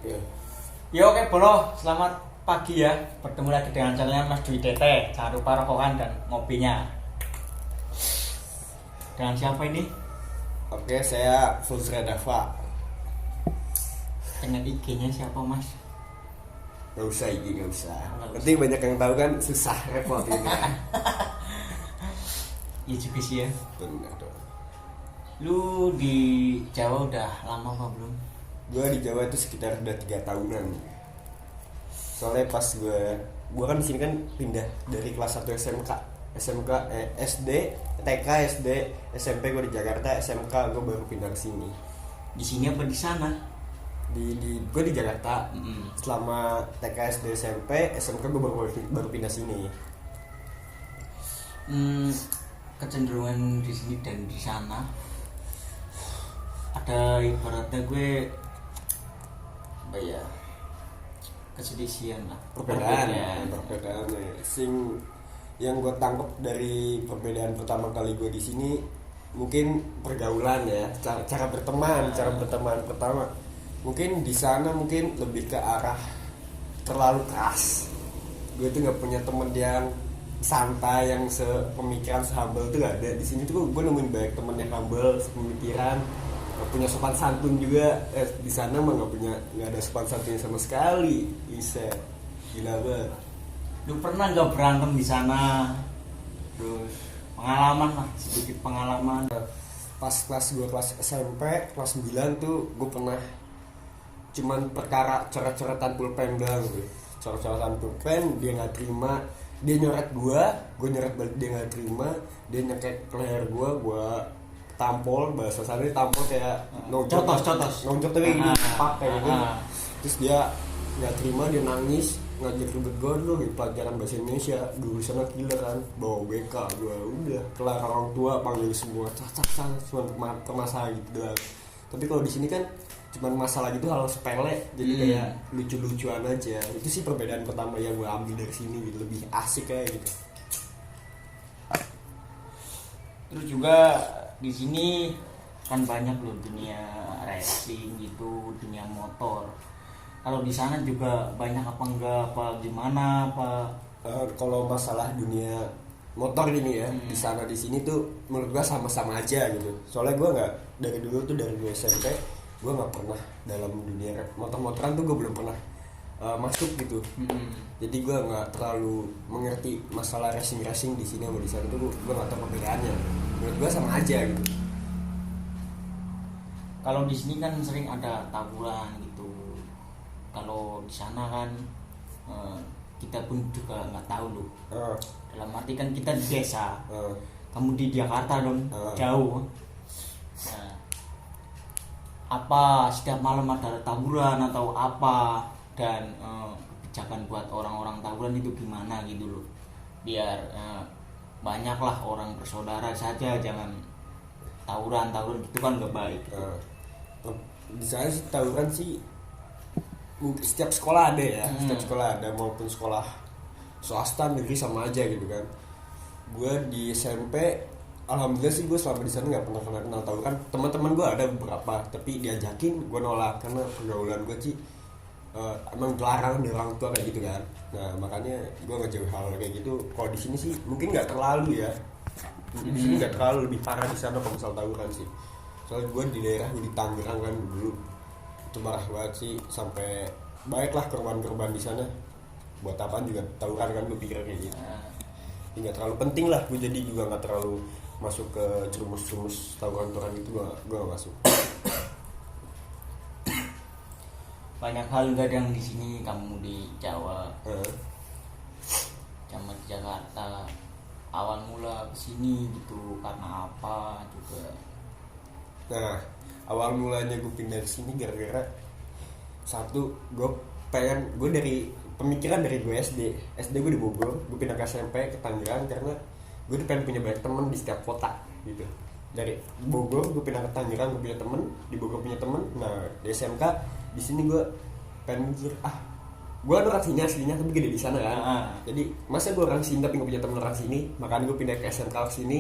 Oke. Ya oke bro, selamat pagi ya. Bertemu lagi dengan channelnya Mas Dwi Tete. Jangan lupa rokokan dan ngopinya. Dengan siapa ini? Oke, saya Fuzra Dava. Dengan IG-nya siapa Mas? Gak usah ini, gak usah. Nggak Nanti banyak yang tahu kan, susah repot ini kan. Iya juga sih ya. Benar dong. Lu di Jawa udah lama apa belum? Gue di Jawa itu sekitar udah 3 tahunan. Soalnya pas gue kan di sini kan pindah dari kelas 1 SD, TK, SD, SMP gue di Jakarta, SMK gue baru pindah ke sini. Di sini apa di sana? Gue di Jakarta. Mm-mm. Selama TK, SD, SMP, SMK gue baru pindah sini. Kecenderungan di sini dan di sana ada ibaratnya gue apa ya, keselisihan lah, Perbedaan sing yang gue tangkap dari perbedaan pertama kali gue di sini mungkin pergaulan ya, cara berteman pertama. Mungkin di sana mungkin lebih ke arah terlalu keras. Gue tuh nggak punya temen yang santai, yang sepemikiran, sehumble tuh gak ada. Di sini tuh gue nemuin banyak temen yang humble, sepemikiran, punya sopan santun juga. Di sana mah nggak ada sopan santunnya sama sekali. Bisa gila banget. Lu pernah nggak berantem di sana? Terus pengalaman lah, sedikit pengalaman. Pas kelas SMP kelas 9 tuh gue pernah cuman perkara coret-coretan pulpen doang gue. Coret-coretan pulpen, dia nggak terima, dia nyoret gue nyoret balik, dia nggak terima, dia nyekek ke leher gue tampol, bahasa sana tampol kayak Cotos nonjok tapi ini pak kayak gitu. Terus dia nggak terima, dia nangis, ngajak ribet gue dulu di pelajaran bahasa Indonesia. Dulu sana gila kan, bawa BK gue, udah kelar orang tua panggil semua cak cuma permasalahan gitu doang. Tapi kalau di sini kan cuma masalah gitu, hal sepele, jadi kayak lucu-lucuan aja. Itu sih perbedaan pertama yang gue ambil dari sini gitu, lebih asik kayak gitu. Terus juga di sini kan banyak loh dunia racing gitu, dunia motor. Kalau di sana juga banyak apa enggak, apa gimana apa? Kalau masalah dunia motor ini ya, di sana di sini tuh menurut gua sama-sama aja gitu. Soalnya gua nggak, dari dulu tuh dari SMP gua nggak pernah dalam dunia motor-motoran tuh gua belum pernah masuk gitu. Jadi gua nggak terlalu mengerti masalah racing di sini sama di sana tuh. Gua nggak tahu perbedaannya. Menurut gua sama aja gitu. Kalau di sini kan sering ada tawuran gitu. Kalau di sana kan kita pun juga nggak tahu loh. Dalam arti kan kita di desa, kamu di Jakarta dong, jauh. Nah, apa setiap malam ada tawuran atau apa, dan kebijakan buat orang-orang tawuran itu gimana gitu loh, biar banyaklah orang bersaudara saja, jangan tawuran gitu kan nggak baik. Di sana sih tawuran sih setiap sekolah ada ya, setiap sekolah ada, maupun sekolah swasta negeri sama aja gitu kan. Gue di SMP alhamdulillah sih gue selama di sana nggak pernah kenal tawuran. Teman-teman gue ada beberapa, tapi diajakin gue nolak karena pergaulan gue sih emang dilarang dari orang tua kayak gitu kan. Nah makanya gue ngejauh hal kayak gitu. Kalau di sini sih mungkin nggak terlalu ya, di sini nggak terlalu, lebih parah di sana kalau misal tawuran sih. Soalnya gue di daerah di Tangerang kan dulu, itu marah banget sih, sampai baiklah korban-korban di sana. Buat apaan juga tawuran kan, gue pikir kayak gitu. Nggak terlalu penting lah, gue jadi juga nggak terlalu masuk ke jerumus tawuran itu. Gue nggak masuk. Banyak hal enggak yang di sini kamu di Jawa, sama di Jakarta. Awal mula kesini gitu karena apa juga? Nah, awal mulanya gue pindah ke sini gara-gara satu, gue dari pemikiran dari gue SD gue di Bogor, gue pindah ke SMP ke Tangerang karena gue pengen punya banyak teman di setiap kota gitu. Dari Bogor gue pindah ke Tangerang, gue punya temen di Bogor, punya temen. Nah di SMK di sini gue pengen mikir, gue orang sini aslinya tapi gede di sana kan. Jadi masa gue orang sini tapi gak punya temen orang sini, makanya gue pindah ke SMK ke sini.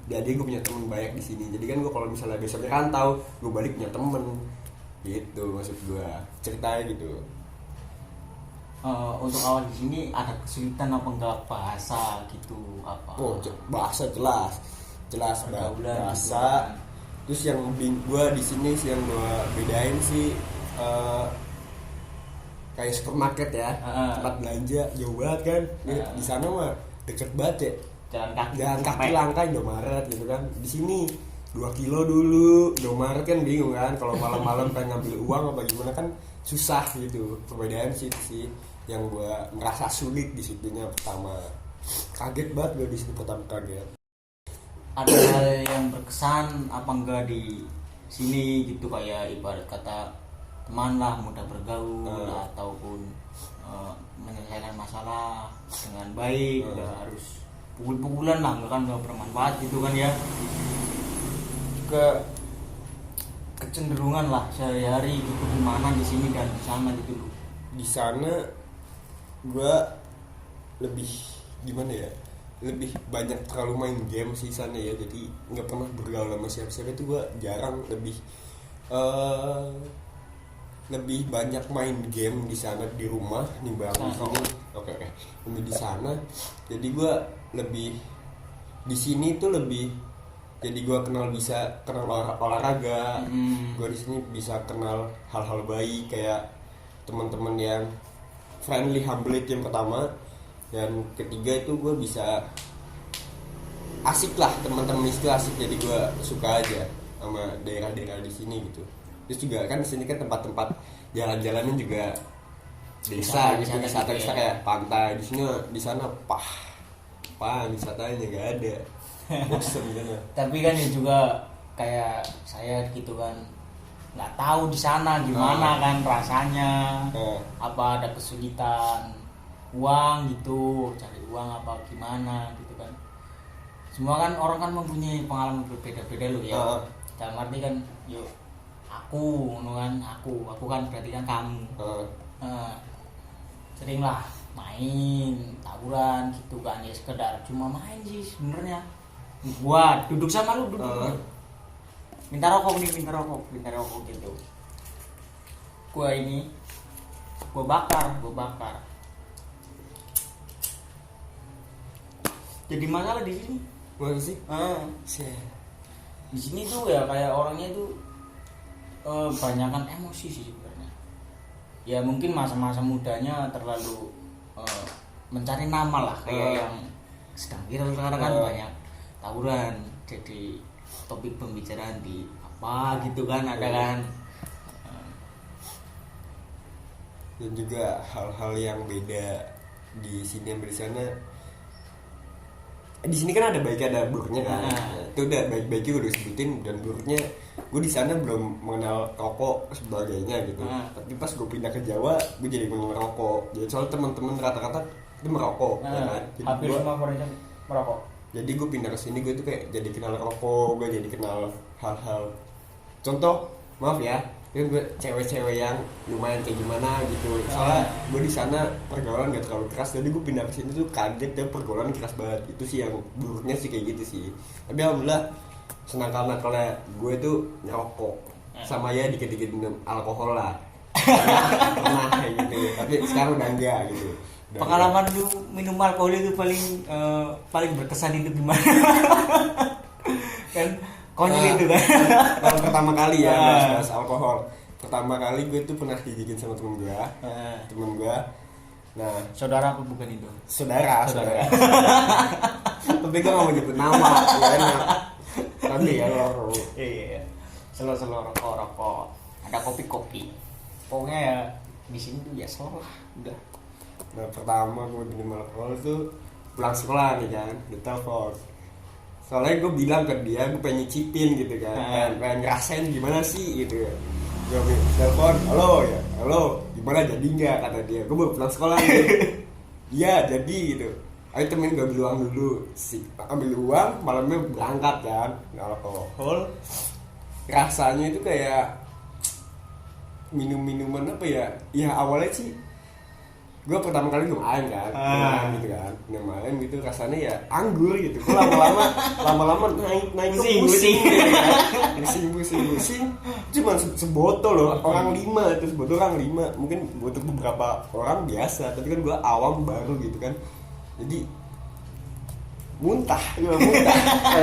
Jadi gue punya temen banyak di sini. Jadi kan gue kalau misalnya besoknya rantau, gue balik punya temen. gitu maksud gua, ceritanya gitu. Untuk awal di sini ada kesulitan apa enggak bahasa gitu apa? Oh, bahasa jelas bahasa. Gitu kan. Terus yang gua di sini sih yang gua bedain sih kayak supermarket ya, tempat belanja jauh banget kan. Di sana mah deket banget ya. Jalan kaki langkah Indomaret gitu kan. Di sini 2 kilo dulu Indomaret kan bingung kan, kalau malam-malam pengen ngambil uang apa gimana kan susah gitu. Perbedaan sih itu sih yang gua merasa sulit di situnya pertama. Kaget banget gua di situ pertama, kaget. Ada hal yang berkesan apa enggak di sini gitu, kayak ibarat kata teman lah, mudah bergaul ataupun menyelesaikan masalah dengan baik, enggak harus pukul-pukulan lah, enggak kan enggak bermanfaat gitu kan ya. Kecenderungan lah sehari-hari gitu gimana di sini dan di sana gitu loh. Di sana gue lebih gimana ya, lebih banyak terlalu main game sih sana ya, jadi nggak pernah bergaul sama siapa-siapa. Itu gue jarang, lebih banyak main game di sana di rumah nimbang di sini. Oke. Ini di sana jadi gue lebih di sini tuh lebih, jadi gue bisa kenal olahraga. Gue di sini bisa kenal hal-hal baik kayak teman-teman yang friendly, humble itu yang pertama. Dan ketiga itu gue bisa asik lah, teman-teman itu asik, jadi gue suka aja sama daerah-daerah di sini gitu. Terus juga kan di sini kan tempat-tempat jalan-jalannya juga desa gitu, wisata kayak pantai. Di sini di sana wisatanya nggak ada. Bosen gitu. Tapi kan ya juga kayak saya gitu kan, nggak tahu di sana gimana kan rasanya, apa ada kesulitan uang gitu, cari uang apa gimana gitu kan. Semua kan orang kan mempunyai pengalaman berbeda-beda loh ya. Dalam arti kan, yuk aku kan berarti kan kamu. Sering lah main tawuran gitu kan, ya sekedar cuma main sih sebenarnya. Gua duduk sama lu, minta rokok gitu. Gua bakar. Jadi masalah di sini. Mana sih? Di sini tuh ya kayak orangnya tuh banyakan emosi sih sebenarnya. Ya mungkin masa-masa mudanya terlalu mencari nama lah, kayak yang sedang viral sekarang kan banyak tawuran jadi topik pembicaraan di apa gitu kan, ada kan. Dan juga hal-hal yang beda di sini yang di sana. Di sini kan ada baiknya ada buruknya kan. Itu udah baik-baiknya gue udah sebutin, dan buruknya gue di sana belum mengenal rokok sebagainya gitu. Tapi pas gue pindah ke Jawa gue jadi mengenal rokok. Jadi soal teman-teman rata-rata itu merokok, ya kan? Jadi hampir semua mereka merokok. Jadi gue pindah ke sini gue tuh kayak jadi kenal rokok, gue jadi kenal hal-hal. Contoh, maaf ya, kan gue cewek-cewek yang lumayan kayak gimana gitu. Soalnya gue di sana pergaulan gak terlalu keras, jadi gue pindah ke sini tuh kaget ya, pergaulan keras banget. Itu sih yang buruknya sih kayak gitu sih. Tapi alhamdulillah senang karena kalau gue tuh ngerokok sama ya dikit-dikit minum alkohol lah. Pernah kayak gitu. Tapi sekarang udah enggak gitu. Pengalaman lu minum alkohol itu paling berkesan itu gimana? Kan konyol itu kan. Kalau pertama kali ya bahas alkohol. Pertama kali gue tuh pernah dibikin sama temen gue. Nah, saudara apa bukan itu? Saudara. Tapi gue gak mau nyebut nama, ya enak. Tapi ya lo. Iya. Selo-selo rokok. Ada kopi. Pokoknya ya di sini tuh ya selo lah, udah. Nah, pertama gue minum alkohol tuh pulang sekolah nih kan, ditelepon. Soalnya gue bilang ke dia gue pengen nyicipin gitu kan, pengen ngerasain gimana sih gitu ya. Gue telepon, halo, gimana jadi nggak, kata dia. Gue baru pulang sekolah nih. Iya jadi gitu. Ayo temen gue ambil uang dulu, ambil uang, malamnya berangkat kan, alkohol. Rasanya itu kayak minum-minuman apa ya? Ya awalnya sih gue pertama kali belum main kan, gitu kan, belum main gitu rasanya ya anggur gitu. Gue lama-lama naik pusing, pusing, cuma sebotol loh, orang 5 terus botol orang 5, mungkin untuk beberapa orang biasa, tapi kan gue awam baru gitu kan, jadi muntah,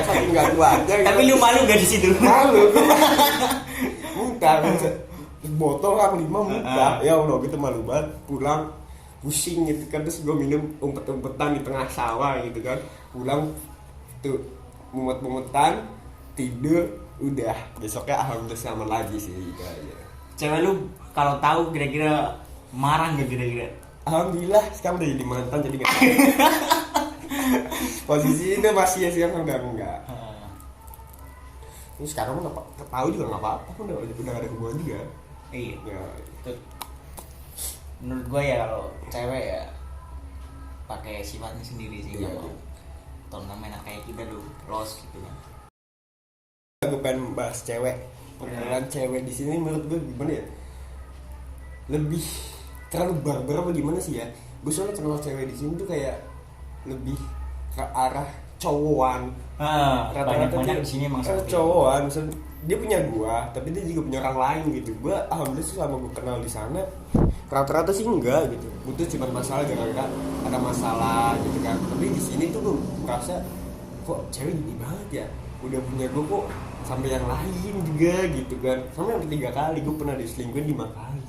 saking nggak kuatnya. Tapi lu malu gak di situ? Malu, muntah, botol orang 5 muntah, ya Allah gitu malu banget, pulang pusing gitu kan, terus gue minum umpet-umpetan di tengah sawah gitu kan, pulang tuh mumet-mumetan, tidur, udah besoknya alhamdulillah selamat lagi sih gitu aja. Cewek lu kalau tahu kira-kira marah nggak kira-kira? Alhamdulillah sekarang udah jadi mantan jadi nggak. Posisi itu masih ya, sekarang udah enggak. Ini sekarang nggak tahu juga nggak apa-apa, udah ada hubungan juga. Iya. Ya. Menurut gue ya kalau cewek ya pakai sifatnya sendiri sih, nggak mau turnamen kayak kita dulu los gitu kan. Gue pengen bahas cewek, pengenalan cewek di sini menurut gue gimana ya? Lebih terlalu barbar apa gimana sih ya? Gue soalnya kenal cewek di sini tuh kayak lebih ke arah cowokan. Rata-rata di sini emang cowokan. Dia punya gua, tapi dia juga punya orang lain gitu. Gua alhamdulillah selama gua kenal di sana rata-rata sih enggak gitu. Butuh cuma masalah gara-gara ada masalah gitu kan. Tapi di sini tuh gua merasa kok cewek gini banget ya. Udah punya gua kok sampai yang lain juga gitu kan. Sampai yang ketiga kali gua pernah diselingkuhin 5 kali.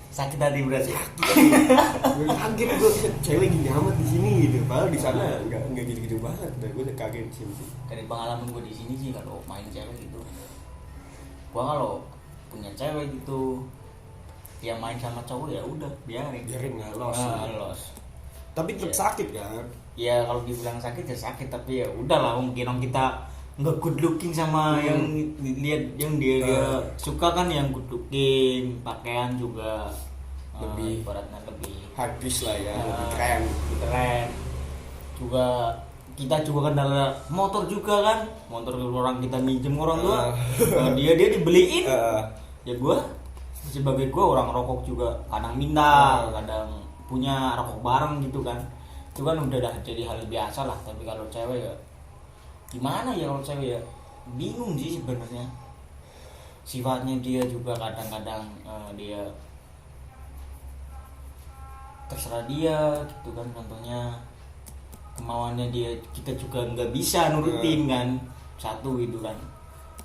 Sakit hati berarti. Gue kaget gue cewek gini amat di sini gitu. Padahal di sana enggak gitu-gitu banget. Gue kaget di sini sih. Dari pengalaman gue di sini sih kalau main cewek gitu. Gue kalau punya cewek gitu yang main sama cowok ya udah biarin nggak los. Tapi tetap sakit kan? Ya kalau dibilang sakit ya sakit, tapi ya udahlah, mungkin kita nggak good looking sama yang lihat yang dia suka kan, yang good looking, pakaian juga lebih ibaratnya lebih habis lah ya, lebih keren juga. Kita juga kendala motor juga kan, motor orang kita minjem orang tua, dia dibeliin. Ya gue sebagai gue orang rokok juga kadang minta, kadang punya rokok bareng gitu kan, itu kan udah jadi hal biasa lah. Tapi kalau cewek ya gimana ya, kalau cewek ya bingung sih sebenarnya. Sifatnya dia juga kadang-kadang dia terserah dia gitu kan, contohnya kemauannya dia kita juga nggak bisa nurutin kan, satu gitu kan.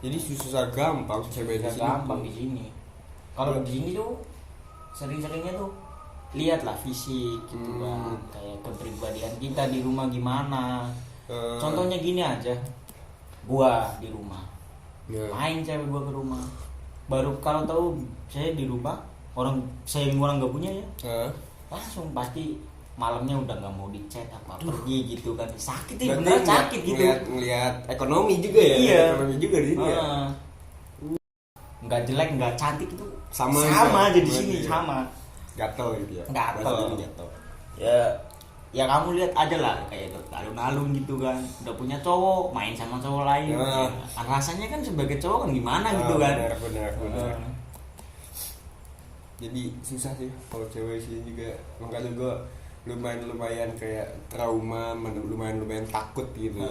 Jadi susah gampang cewek di sini. Gampang di sini. Kalau di sini tuh sering-seringnya tuh lihatlah fisik gitu kan, kayak kepribadian kita di rumah gimana. Contohnya gini aja, gua di rumah main cewek gua ke rumah, baru kalau tahu saya di rumah saya orang nggak punya ya, langsung pasti malamnya udah nggak mau dichat apa pergi gitu kan. Sakit ya, beneran sakit gitu. Ngelihat ekonomi juga ya. Iya. Ekonomi juga di sini ya. Nggak jelek nggak cantik itu sama aja di sini ya. Sama gatel gitu ya. Gatel. Ya kamu lihat aja lah kayak alun-alun gitu kan, udah punya cowok main sama cowok lain. Ya, rasanya kan sebagai cowok kan gimana gitu kan. Benar. Jadi susah sih kalau cewek sih juga. Makanya gue lumayan kayak trauma, lumayan takut gitu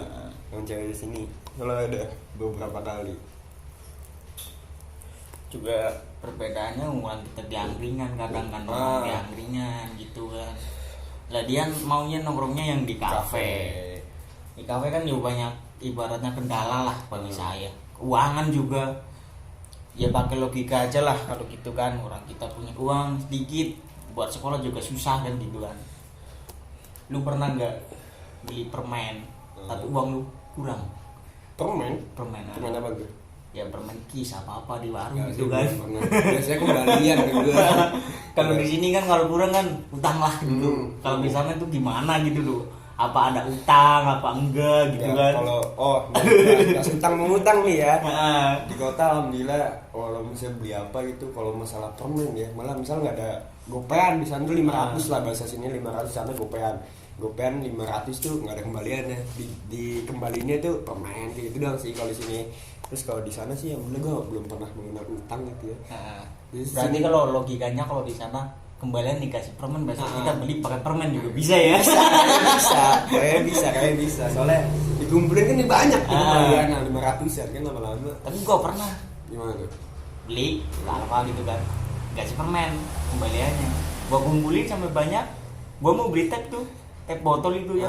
sama cewek di sini. Kalau ada beberapa kali. Juga perbedaannya orang kita di angkringan kadang kan, di angkringan gitu kan. Lah dia maunya nongkrongnya yang di kafe. Di kafe kan juga banyak ibaratnya kendala lah bagi saya. Keuangan juga. Ya pakai logika aja lah kalau gitu kan, orang kita punya uang sedikit buat sekolah juga susah kan gitu kan. Lu pernah nggak beli permen tapi uang lu kurang? Permen apa tuh? Ya permen kis apa di warung gitu kan. Biasanya kembalian gitu. Kalau di sini kan kalau kurang kan utang lah gitu. Kalau di sana tuh gimana gitu loh, apa ada utang apa enggak gitu ya, kan. Kalau utang mengutang nih ya. Di kota alhamdulillah kalau misalnya beli apa gitu, kalau masalah permen ya, malah misal nggak ada gopean di sana tuh 500 lah, bahasa sini 500, sana gopean 500 tuh nggak ada kembaliannya. Di kembalinya tuh permen gitu doang sih kalau di sini. Terus kalau di sana sih alhamdulillah gue belum pernah mengenal utang gitu ya. Berarti kalau logikanya kalau di sana kembalian dikasih permen, besok kita beli pakai permen juga bisa ya. Kayak bisa. Soalnya dikumpulin kan banyak tuh kembalian 500-an kan lama-lama. Tapi gua pernah gimana tuh? Beli apa gitu kan, dikasih permen kembaliannya. Gua kumpulin sampai banyak. Gua mau beli teh botol itu ya.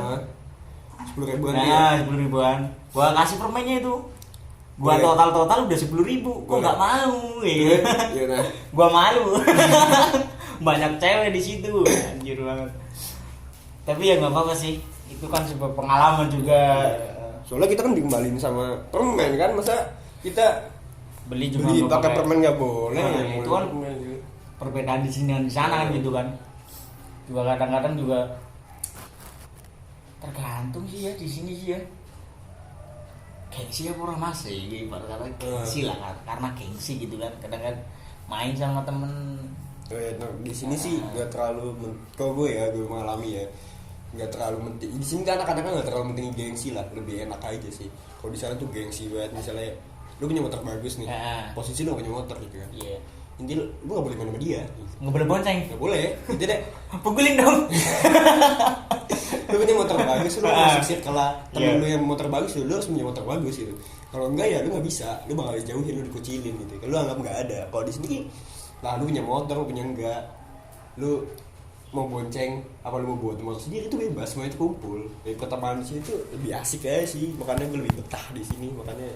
10 ribuan. Nah, 10 ribuan. Gua kasih permennya itu. Gua total udah 10 ribu. Gua nggak mau. Iya nah. Gua malu. Banyak cewek di situ. Anjir banget. Tapi ya nggak apa-apa sih. Itu kan sebuah pengalaman juga. Soalnya kita kan dikembalin sama permen kan, masa kita beli juga pakai permen nggak boleh. Nah, itu kan perbedaan di sini dan di sana kan gitu kan. Juga kadang-kadang juga tergantung sih ya di sini sih ya. Gengsi apa orang masih gitu, karena gengsi lah kan, karena gengsi gitu kan. Kadang-kadang main sama temen. Di sini sih nggak terlalu, kalau gue mengalami ya, nggak terlalu penting. Di sini kan kadang-kadang nggak terlalu penting gengsi lah, lebih enak aja sih. Kalau di sana tuh gengsi banget, misalnya lu punya motor bagus nih, posisi lu punya motor gitu kan. Iya. Intinya lu gak boleh main sama dia, nggak boleh bonceng, nggak boleh. Itu deh, pukulin dong. Lu punya motor bagus, lu masuk circle temen lu yang motor bagus, lu harus punya motor bagus gitu. Kalau enggak ya lu nggak bisa, lu bakal dijauhin, lu dikucilin gitu. Lu anggap nggak ada. Kalau di sini lah lu punya motor, lu punya enggak, lu mau bonceng apa lu mau buat motor sendiri itu bebas, semua itu kumpul. Pertemanan di sini tuh lebih asik aja sih, makanya gue lebih betah di sini. Makanya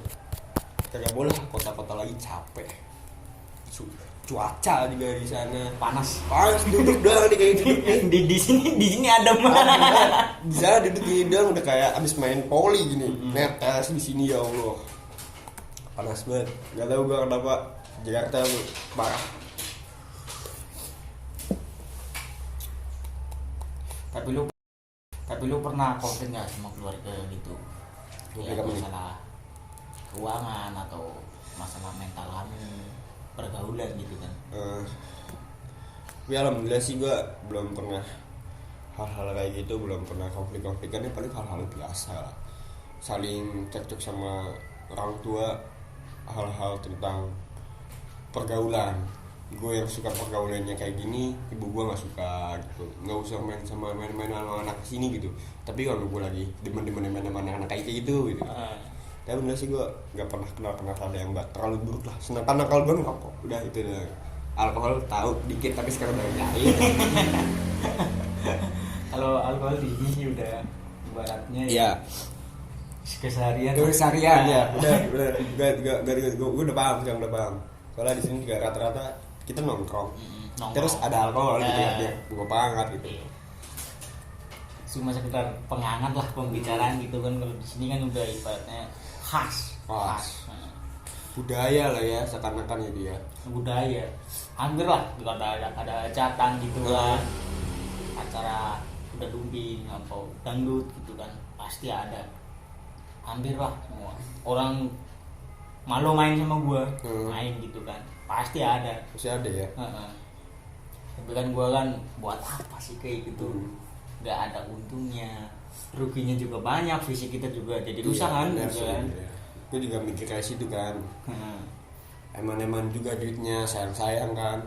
kagak boleh kota-kota lagi capek. Cuaca juga di sana panas duduk doang nih kayak duduk di sini adem. Di sana duduk gini doang udah kayak abis main poli gini. Netes di sini ya Allah, panas banget. Gak tahu gue kenapa Jakarta parah. Tapi lu pernah konflik nggak sama keluarga gitu? Ya, masalah keuangan atau masalah mental kamu, pergaulan gitu kan? Tapi alhamdulillah sih gue belum pernah hal-hal kayak gitu, belum pernah konflik-konflikannya, paling hal-hal biasa lah. Saling cekcok sama orang tua, hal-hal tentang pergaulan. Gue yang suka pergaulannya kayak gini, ibu gue nggak suka gitu, nggak usah main sama anak sini gitu. Tapi kalau gue lagi demen sama anak kayak gitu gitu. Tapi bener sih gue nggak pernah kenal hal yang nggak terlalu buruk lah. Sedangkan nakal gue ngerokok, udah itu deh. Alkohol tahu dikit tapi sekarang udah nyari. Kalau alkohol di sini udah ibaratnya ya keseharian ya. Gue udah paham sekarang, udah paham. Soalnya di sini juga rata-rata kita nongkrong. Terus ada alkohol gitu ya, gue penghangat gitu. Cuma sekedar penghangat lah pembicaraan gitu kan. Kalau di sini kan udah ibaratnya khas. Budaya lah ya, seakan-akan gitu ya. Budaya. Hampir lah kalau ada hajatan gitu kan. Acara udah dumbing atau dangdut gitu kan, pasti ada. Hampir lah semua. Orang malu main sama gua, main gitu kan, pasti ada. Pasti ada ya. Tapi kan gua kan buat apa sih kayak gitu? Nggak ada untungnya, ruginya juga banyak, fisik kita juga jadi rusak kan, gitu kan. Gue juga mikir kayak situ kan. Eman juga duitnya sayang kan.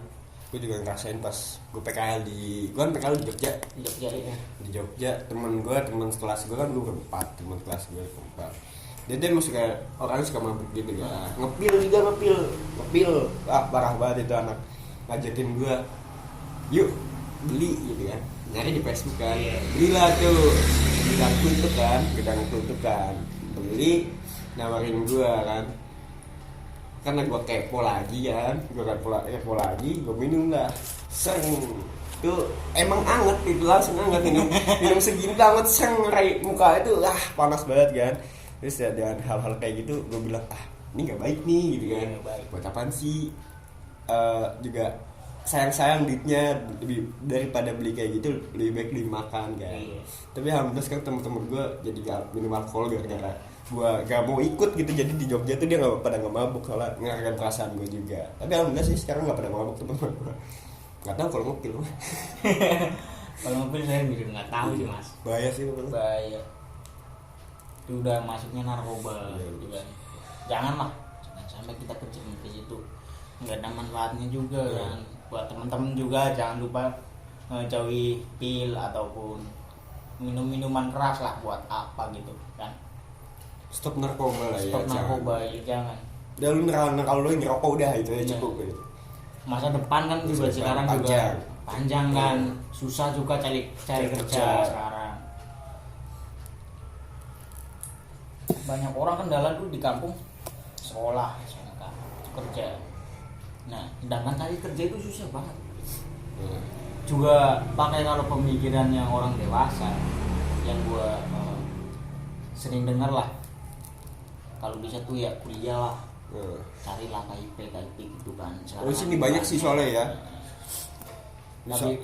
Gue juga ngerasain pas gue PKL di Jogja. Ya. Di Jogja teman sekelas gue kan gue berempat, teman kelas gue berempat. Dia emang suka, orangnya suka mabuk gitu ya. Ngepil. Parah banget itu anak. Ngajakin gue, yuk beli gitu kan. Nyari di Facebook kan. Belilah tuh. Gedang tutup kan. Beli, nawarin gue kan. Karena gue kepo lagi kan. Gue minum lah. Tuh emang anget itu, langsung anget minum segini banget muka itu panas banget kan. Terus ya dengan hal-hal kayak gitu gue bilang ini nggak baik nih gitu kan. Buat apaan sih? Juga sayang duitnya, lebih daripada beli kayak gitu lebih baik dimakan kan. Tapi alhamdulillah sekarang teman-teman gue jadi gak minum alkohol gara-gara gue gak mau ikut gitu. Jadi di Jogja tuh dia pada nggak mabuk, soalnya ngargain perasaan gue juga. Tapi alhamdulillah sih sekarang nggak pada mabuk teman-teman gue. Nggak tahu kalau ngopil. Kalau ngopil saya juga nggak tahu sih mas. Bahaya sih ngopil. Bahaya. Itu udah masuknya narkoba gitu kan. Jangan sampai kita kejam ke situ. Nggak ada manfaatnya juga kan. buat teman-teman juga jangan lupa jauhi pil ataupun minuman keras lah, buat apa gitu kan. Stop narkoba lah ya. Stop narkoba ya, jangan. Udah lu kalau lu ngerokok udah itu ya cukup gitu. Masa depan kan juga sekarang panjang kan, susah juga cari kerja sekarang. Banyak orang kendala tuh di kampung, sekolah, SMK, kerja. Nah, sedangkan cari kerja itu susah banget. Juga pakai kalau pemikiran yang orang dewasa, yang gua sering dengar lah, kalau bisa tuh ya kuliah lah, carilah KIP gitu kan. Sekarang sini banyak sih soalnya ya.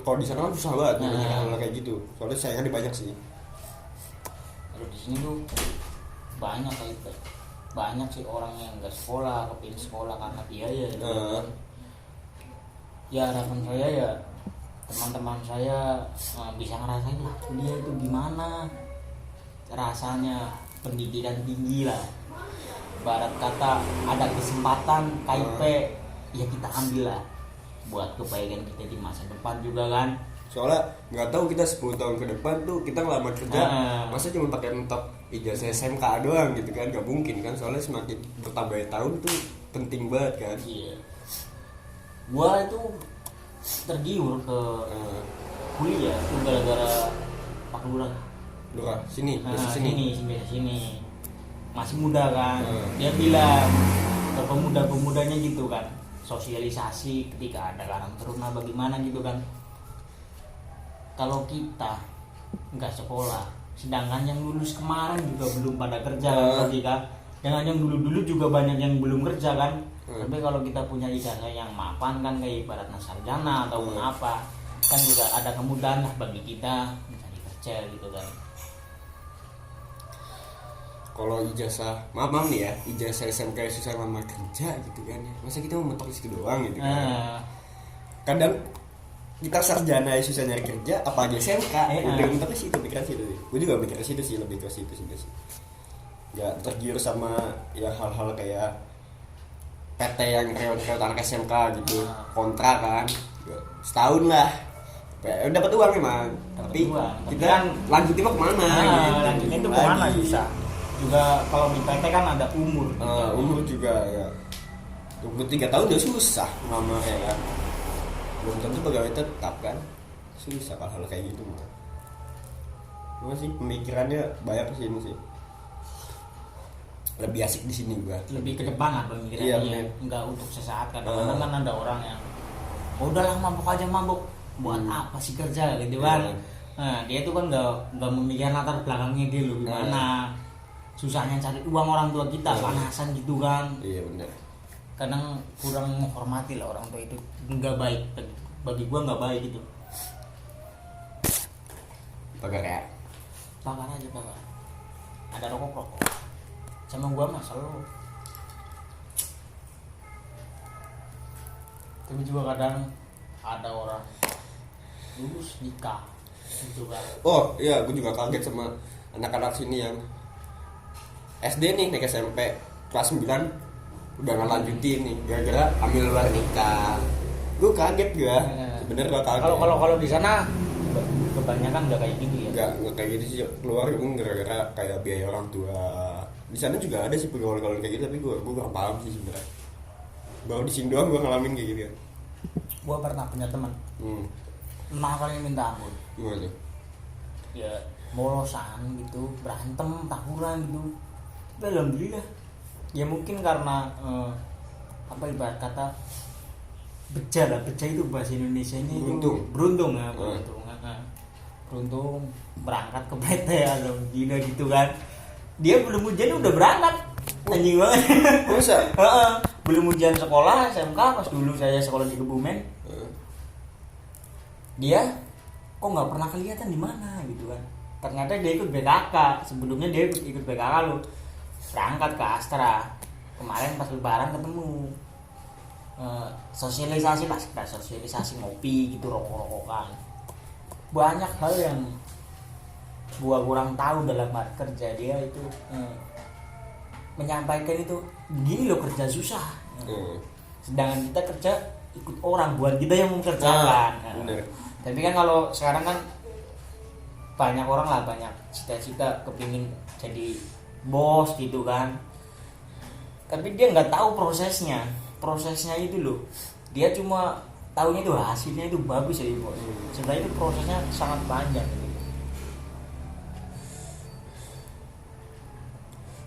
Kalau di sana kan susah banget hal kayak gitu. Soalnya saingannya banyak sih. Kalau di sini tuh banyak KIP. Banyak sih orang yang nggak sekolah, kepingin sekolah karena biaya. Ya harapan saya ya teman-teman saya bisa ngerasain lah kuliah itu gimana rasanya, pendidikan tinggi lah. Barat kata ada kesempatan KIP ya kita ambil lah buat kebaikan kita di masa depan juga kan. Soalnya nggak tahu kita 10 tahun ke depan tuh kita ngelamar kerja masa cuma pakai mentok ijazah SMK doang gitu kan, nggak mungkin kan. Soalnya semakin bertambah tahun tuh penting banget kan. Iya. Gua itu tergiur ke kuliah itu gara-gara Pak Lurah. Sini masih muda kan. Dia bilang ke pemuda-pemudanya gitu kan, sosialisasi ketika ada karang taruna bagaimana gitu kan. Kalau kita nggak sekolah, sedangkan yang lulus kemarin juga belum pada kerja kan, dengan yang dulu juga banyak yang belum kerja kan. Tapi kalau kita punya ijazah yang mapan kan, kayak ibaratnya sarjana ataupun apa, kan juga ada kemudahan lah bagi kita mencari kerja gitu kan. Kalau ijazah, maaf nih ya, ijazah SMK susah lamar kerja gitu kan. Masa kita mau mentok di situ doang gitu kan. Kadang kita sarjana susah nyari kerja, apa aja SMK. Udah mentok ke situ, pikiran situ. Gue juga mikir ke situ sih, lebih ke situ sih. Ya tergiur sama ya hal-hal kayak PT yang reot-reot anak SMK gitu, kontrak kan, setahun lah. Dapat uang memang, tapi kita kan lanjutin mah kemana? Lanjutin itu kemana susah. Juga kalau di PT kan ada umur. Umur juga ya. 23 tahun udah susah ngelamar ya kan. Belum tentu pegawai tetap kan. Susah hal-hal kayak gitu mah. Cuma sih pemikirannya banyak sih ini sih. Lebih asik di sini gua. Lebih ke depan lah pemikirannya. Enggak untuk sesaat. Kadang-kadang kan ada orang yang udahlah mabuk aja mabuk. Buat apa sih kerja gitu kan. Nah, dia tuh kan enggak memikirkan latar belakangnya dia loh gimana. Susahnya cari uang orang tua kita, panasan gitu kan. Iya benar. Kadang kurang menghormati lah orang tua itu, nggak baik. Bagi gua nggak baik gitu. Bakar ya? Bakar aja bakar. Ada rokok. Sama gua mah selalu. Tapi juga kadang ada orang lulus nikah gitu kan. Oh iya, gua juga kaget sama anak-anak sini yang SD nih naik SMP kelas 9 udah ngelanjutin nih gara-gara ambil luar nikah. Gue kaget gue. Bener gue kaget. Kalau di sana kebanyakan udah kayak gitu ya. Enggak kayak gitu sih. Keluar gue gara-gara kayak biaya orang tua. Di sana juga ada sih pegawai kayak gitu, tapi gue gak paham sih sebenarnya. Baru di sini doang gue ngalamin kayak gitu. Gue pernah punya teman. Kali minta ampun. Gimana tuh? Ya molosan gitu, berantem, tawuran gitu. Tapi alhamdulillah ya mungkin karena ibarat kata beja itu bahasa Indonesia ini beruntung berangkat ke PT alhamdulillah gitu kan. Dia belum ujian udah berangkat, anjing banget. Masa? Belum ujian sekolah SMK pas dulu saya sekolah di Kebumen. Dia kok nggak pernah kelihatan di mana gitu kan. Ternyata dia ikut BKK, sebelumnya dia ikut BKK loh. Berangkat ke Astra kemarin pas lebaran ketemu, sosialisasi ngopi gitu, rokok-rokokan. Banyak hal yang gua kurang tahu dalam kerja dia itu, menyampaikan itu gini loh kerja susah. Sedangkan kita kerja ikut orang, buat kita yang mengerjakan. Tapi kan kalau sekarang kan banyak orang lah, banyak cita-cita kepingin jadi bos gitu kan, tapi dia nggak tahu prosesnya itu loh. Dia cuma tahunya itu hasilnya itu bagus ya bos, sebenarnya itu prosesnya sangat panjang gitu.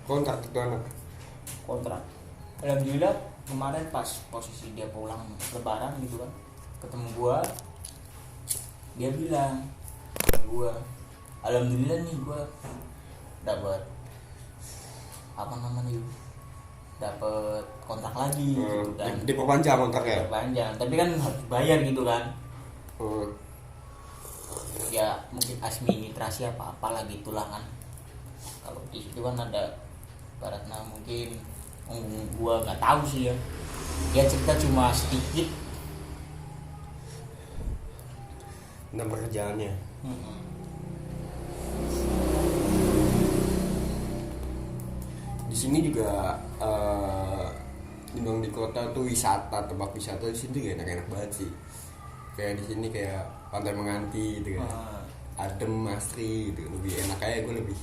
Kontrak itu anak kontrak, alhamdulillah kemarin pas posisi dia pulang lebaran gitu kan, ketemu gua, dia bilang gua, alhamdulillah nih gua dapat apa namanya, dapat kontrak lagi gitu kan. Diperpanjang kontraknya. Diperpanjang, tapi kan harus bayar gitu kan. Ya mungkin administrasi apa gitulah kan. Kalau di situ kan ada baratnya mungkin gua nggak tahu sih ya. Dia cerita cuma sedikit tentang pekerjaannya. Di sini juga di kota tuh wisata, tempat wisata di sini juga enak-enak banget sih. Kayak di sini kayak Pantai Menganti gitu kan. Adem, asri gitu, lebih enak kayak gue lebih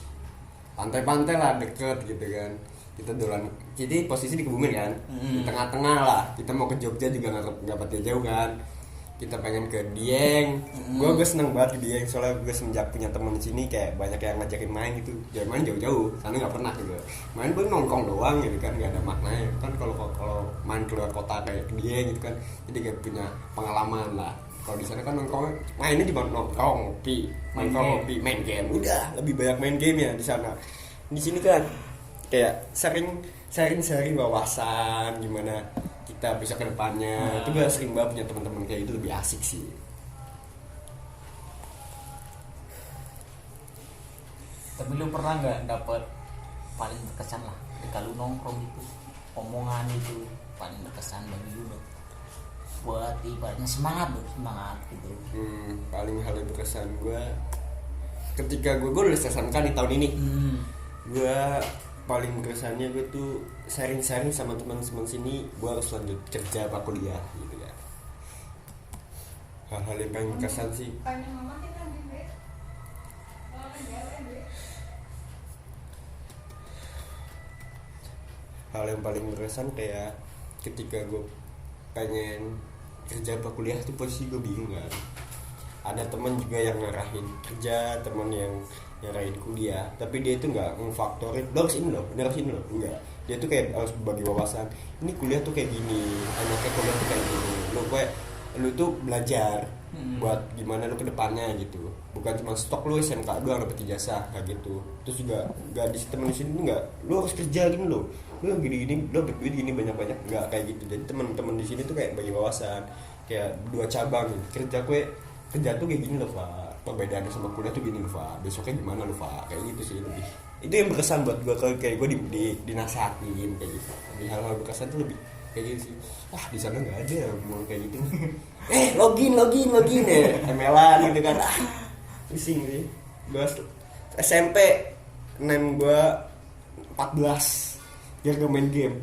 pantai-pantai lah, deket gitu kan. Kita dolan, jadi posisi di Kebumen kan, di tengah-tengah lah. Kita mau ke Jogja juga nggak pati jauh kan. Kita pengen ke Dieng. Gue seneng banget ke Dieng, soalnya gue semenjak punya teman di sini kayak banyak yang ngajakin main gitu. Jangan main jauh-jauh, sana nggak pernah gitu. Main pun nongkrong doang gitu kan, nggak ada maknanya. Kan kalau main keluar kota kayak ke Dieng gitu kan, jadi kayak punya pengalaman lah. Kalau di sana kan nongkrong, mainnya cuma nongkrong, main game. Udah lebih banyak main game ya di sana. Di sini kan kayak sering wawasan gimana kita bisa ke depannya. Itu gue sering banget punya teman-teman kayak itu, lebih asik sih. Tapi lu pernah nggak dapet paling berkesan lah ketika lu nongkrong itu, omongan itu paling berkesan bagi lu buat ibaratnya semangat gitu. Paling hal yang berkesan gue ketika gue udah SMK di tahun ini. Gue paling berkesannya gue tuh sharing sama teman-teman sini, gue harus lanjut kerja apa kuliah gitu ya. Hal-hal yang paling berkesan sih. Hal yang paling berkesan kayak ketika gue pengen kerja apa kuliah tuh posisi gue bingung kan. Ada teman juga yang ngarahin kerja, teman yang ngarahin kuliah, tapi dia itu nggak ngefaktorin lo harus ini lo, enggak. Dia tuh kayak harus bagi wawasan, ini kuliah tuh kayak gini, enaknya kuliah tuh kayak gini, lu tuh belajar buat gimana lu kedepannya gitu, bukan cuma stok lu SMK doang dapet ijazah kayak gitu. Terus juga nggak di temen di sini nggak, lu harus kerja gini lo, lu gini lu dapet duit gini banyak nggak kayak gitu. Jadi teman-teman di sini tuh kayak bagi wawasan, kayak 2 cabang, kerja tuh kayak gini loh Pak, perbedaannya sama kuliah tuh gini loh Pak, besoknya gimana loh Pak, kayak gitu sih lebih. Itu yang berkesan buat gue, kayak gue dinasihatin kayak gitu. Di hal-hal berkesan tuh lebih kayak gitu sih. Di sana nggak ada ngomong kayak gitu. Login ya, ML-an gitu kan. Pusing sih. Gue SMP name gue 14 biar gak main game.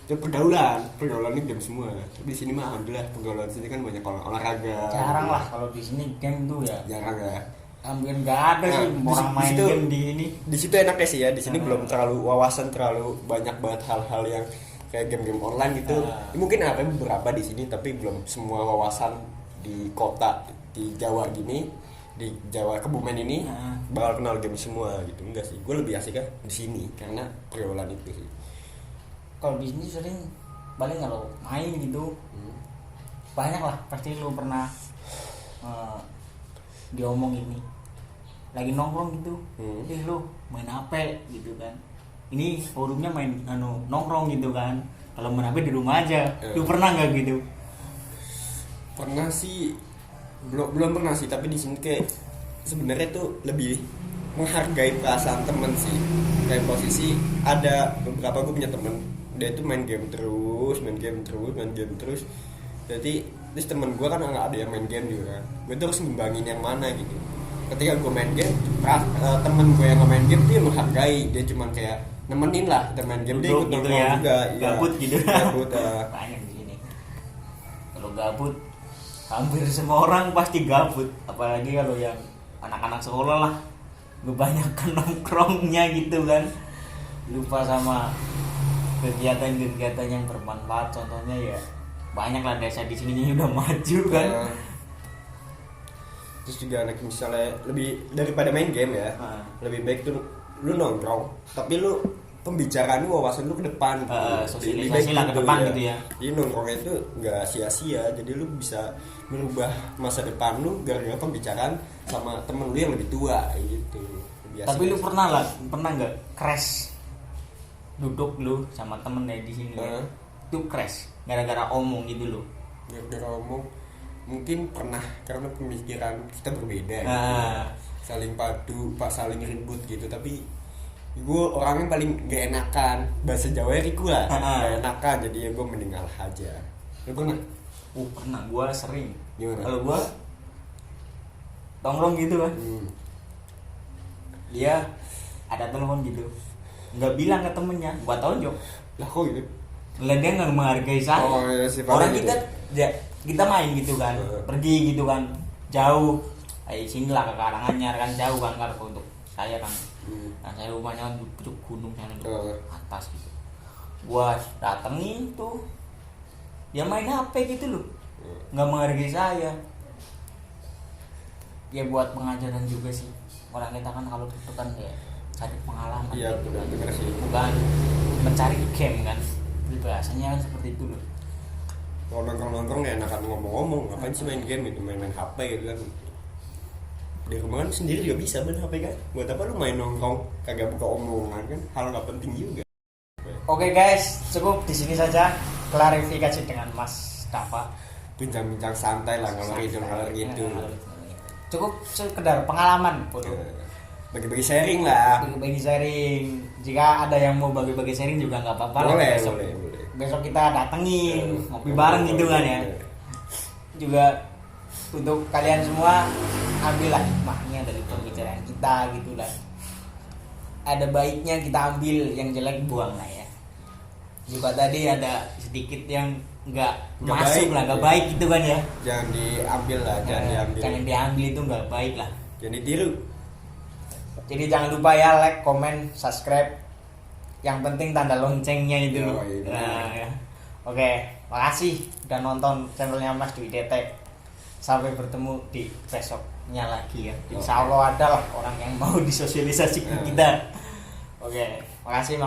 Itu pergaulan ini game semua. Tapi di sini mah alhamdulillah pergaulan sini kan banyak olahraga. Jarang lah kalau di sini game tuh ya. Jarang ya. Hampir nggak ada sih orang main situ, game di ini. Di situ enaknya sih ya. Di sini belum terlalu wawasan, terlalu banyak banget hal-hal yang kayak game-game online gitu. Mungkin ada beberapa di sini, tapi belum semua wawasan di kota di Jawa gini, di Jawa Kebumen ini bakal kenal game semua gitu. Enggak sih. Gue lebih asik di sini karena pergaulan itu sih. Kalau di sini sering paling kalau main gitu banyak lah, pasti lu pernah diomong ini lagi nongkrong gitu, lu main HP gitu kan, ini forumnya main nongkrong gitu kan, kalau main HP di rumah aja. Lu pernah nggak gitu? Pernah sih, belum pernah sih, tapi di sini kayak sebenarnya tuh lebih menghargai perasaan temen sih. Kayak posisi ada beberapa, gue punya temen dia tuh main game terus. Jadi terus temen gue kan nggak ada yang main game juga kan, gue tuh harus ngembangin yang mana gitu. Ketika gue main game, temen gue yang nggak main game dia menghargai, dia cuman kayak nemenin lah kita main game, dia ikut nongkrong gitu juga, gabut gitu. Gabut. Banyak di sini. Kalau gabut, hampir semua orang pasti gabut. Apalagi kalau yang anak-anak sekolah lah, kebanyakan nongkrongnya gitu kan, lupa sama kegiatan-kegiatan yang bermanfaat. Contohnya ya banyak lah desa di sini udah maju kan. Terus juga anak misalnya lebih daripada main game ya, lebih baik tuh lu nongkrong tapi lu pembicaraan lu, wawasan lu ke depan gitu. Sosialisasi lah ke depan gitu ya. Jadi nongkrongnya itu nggak sia-sia, jadi lu bisa merubah masa depan lu gara-gara pembicaraan sama temen lu yang lebih tua gitu. Tapi lu pernah nggak crash duduk lu sama temen ya di sini ya? Itu crash gara-gara omong gitu lo. Gara-gara omong mungkin pernah, karena pemikiran kita berbeda gitu. Saling padu, saling ribut gitu. Tapi gue orangnya paling gak enakan, bahasa Jawa ya riku lah, gak enakan, jadi ya gue mending ngalah aja. Lu pernah? Pernah, gue sering. Gimana? Kalau gue nongkrong gitu kan, dia ada telepon gitu, nggak bilang ke temennya, gue tonjok. Lah kok gitu? Lah dia nggak menghargai saya. Orang gitu. kita main gitu kan, pergi gitu kan, jauh. Sinilah ke Karanganyar kan, jauh kan kalau untuk saya kan. Nah saya rumahnya kan di gunung sana di atas gitu. Gua datengin tuh, dia main HP gitu loh, nggak menghargai saya. Ya buat pengajaran juga sih. Orang kita kan kalau itu kan kayak cari pengalaman. Iya gitu kan. benar sih. Bukan mencari game kan. Bahasanya kan seperti itu loh. Kalau nongkrong-nongkrong ya enakan ngomong-ngomong, ngapain sih main game gitu, main HP gitu kan. Di rumah kan sendiri juga bisa main HP kan. Buat apa lu main nongkrong kagak buka omongan kan, hal nggak penting juga. Oke guys, cukup di sini saja klarifikasi dengan Mas Dava. Bincang-bincang santai lah, ngalor gitu. Cukup sekedar pengalaman pun. Bagi-bagi sharing lah. Bagi sharing. Jika ada yang mau bagi-bagi sharing juga nggak apa-apa. Boleh. Besok kita datengin ngopi bareng gitu kan ya. Juga untuk kalian semua ambillah hikmahnya dari pembicaraan kita gitu lah. Ada baiknya kita ambil, yang jelek buang lah ya. Juga tadi ada sedikit yang nggak masuk lah, nggak baik gitu kan ya. Jangan diambil lah, jangan diambil itu nggak baik lah. Jangan ditiru. Jadi jangan lupa ya like, comment, subscribe. Yang penting tanda loncengnya itu. Ya. Oke, makasih udah nonton channelnya Mas Dwi Tete. Sampai bertemu di besoknya lagi ya. Insya Allah ada lah orang yang mau disosialisasikan kita. Oke, makasih.